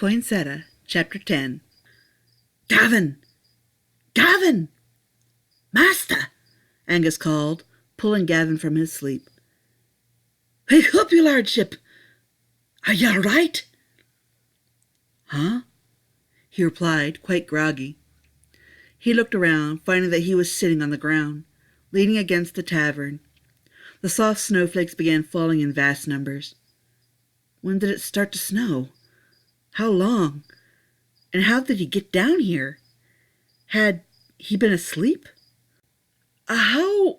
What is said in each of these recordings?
Poinsettia, Chapter 10. Gavin! Gavin! Master! Angus called, pulling Gavin from his sleep. Wake up, your lordship! Are you all right? Huh? He replied, quite groggy. He looked around, finding that he was sitting on the ground, leaning against the tavern. The soft snowflakes began falling in vast numbers. When did it start to snow? How long? And how did he get down here? Had he been asleep? How?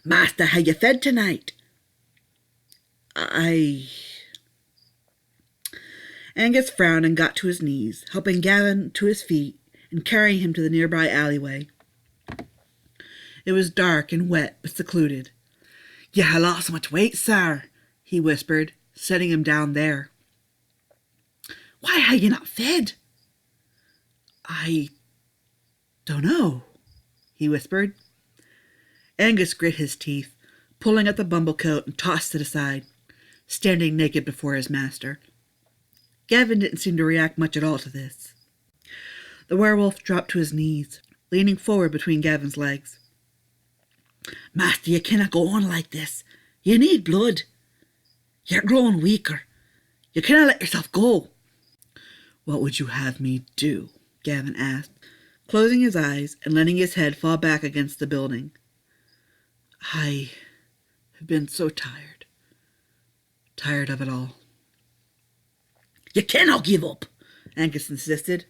Master, how you fed tonight? Angus frowned and got to his knees, helping Gavin to his feet and carrying him to the nearby alleyway. It was dark and wet but secluded. You have lost so much weight, sir, he whispered, setting him down there. Why have you not fed? I don't know, he whispered. Angus grit his teeth, pulling at the bumble coat and tossed it aside, standing naked before his master. Gavin didn't seem to react much at all to this. The werewolf dropped to his knees, leaning forward between Gavin's legs. Master, you cannot go on like this. You need blood. You're growing weaker. You cannot let yourself go. What would you have me do? Gavin asked, closing his eyes and letting his head fall back against the building. I have been so tired. Tired of it all. You cannot give up, Angus insisted.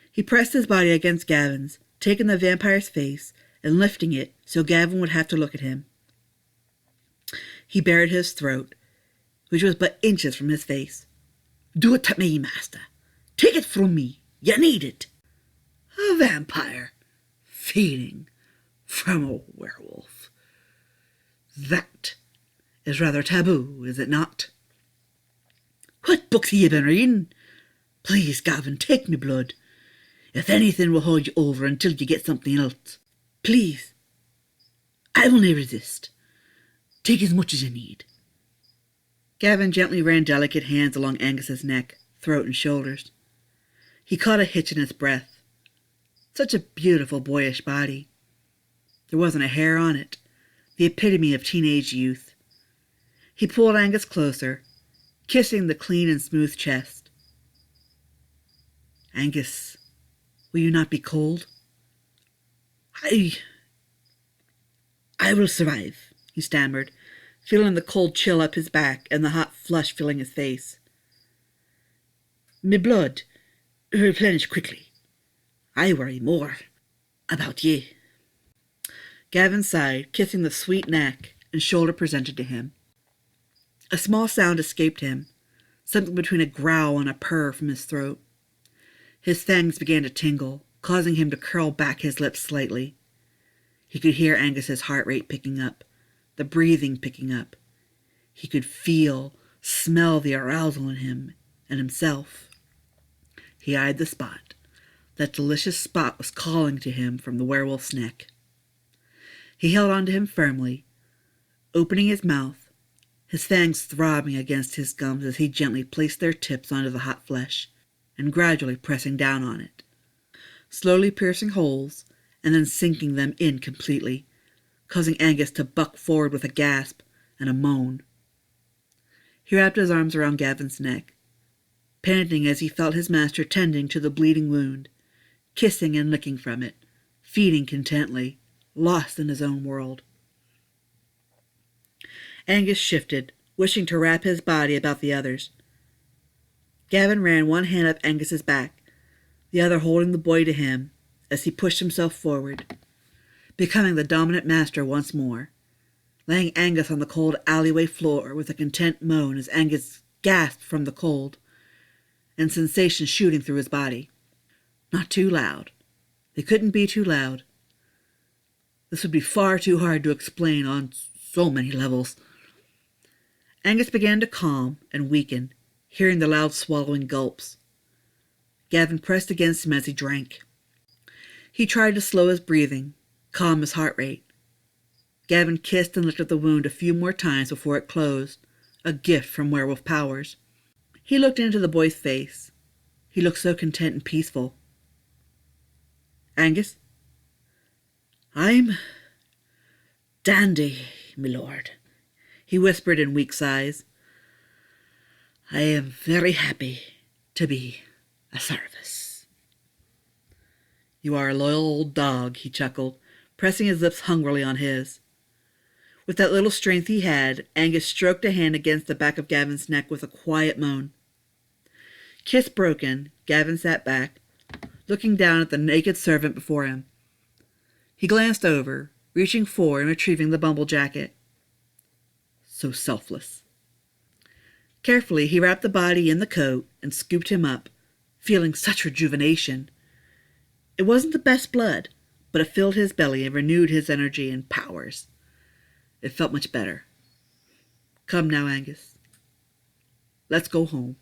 He pressed his body against Gavin's, taking the vampire's face and lifting it so Gavin would have to look at him. He bared his throat, which was but inches from his face. Do it to me, master. Take it from me. You need it. A vampire feeding from a werewolf. That is rather taboo, is it not? What books have you been reading? Please, Gavin, take me blood. If anything will hold you over until you get something else. Please. I will not resist. Take as much as you need. Gavin gently ran delicate hands along Angus's neck, throat, and shoulders. He caught a hitch in his breath. Such a beautiful, boyish body. There wasn't a hair on it, the epitome of teenage youth. He pulled Angus closer, kissing the clean and smooth chest. Angus, will you not be cold? I will survive, he stammered, feeling the cold chill up his back and the hot flush filling his face. Me blood replenish quickly. I worry more about ye. Gavin sighed, kissing the sweet neck and shoulder presented to him. A small sound escaped him, something between a growl and a purr from his throat. His fangs began to tingle, causing him to curl back his lips slightly. He could hear Angus's heart rate picking up, the breathing picking up. He could smell the arousal in him and himself. He eyed the spot. That delicious spot was calling to him from the werewolf's neck. He held on to him firmly, opening his mouth, his fangs throbbing against his gums as he gently placed their tips onto the hot flesh and gradually pressing down on it, slowly piercing holes and then sinking them in completely, causing Angus to buck forward with a gasp and a moan. He wrapped his arms around Gavin's neck, panting as he felt his master tending to the bleeding wound, kissing and licking from it, feeding contently, lost in his own world. Angus shifted, wishing to wrap his body about the others. Gavin ran one hand up Angus's back, the other holding the boy to him as he pushed himself forward, becoming the dominant master once more, laying Angus on the cold alleyway floor with a content moan as Angus gasped from the cold and sensation shooting through his body. Not too loud. They couldn't be too loud. This would be far too hard to explain on so many levels. Angus began to calm and weaken, hearing the loud swallowing gulps. Gavin pressed against him as he drank. He tried to slow his breathing, calm his heart rate. Gavin kissed and licked at the wound a few more times before it closed, a gift from werewolf powers. He looked into the boy's face. He looked so content and peaceful. Angus? I'm dandy, my lord, he whispered in weak sighs. I am very happy to be a service. You are a loyal old dog, he chuckled, pressing his lips hungrily on his. With that little strength he had, Angus stroked a hand against the back of Gavin's neck with a quiet moan. Kiss broken, Gavin sat back, looking down at the naked servant before him. He glanced over, reaching for and retrieving the bumble jacket. So selfless. Carefully, he wrapped the body in the coat and scooped him up, feeling such rejuvenation. It wasn't the best blood, but it filled his belly and renewed his energy and powers. It felt much better. Come now, Angus. Let's go home.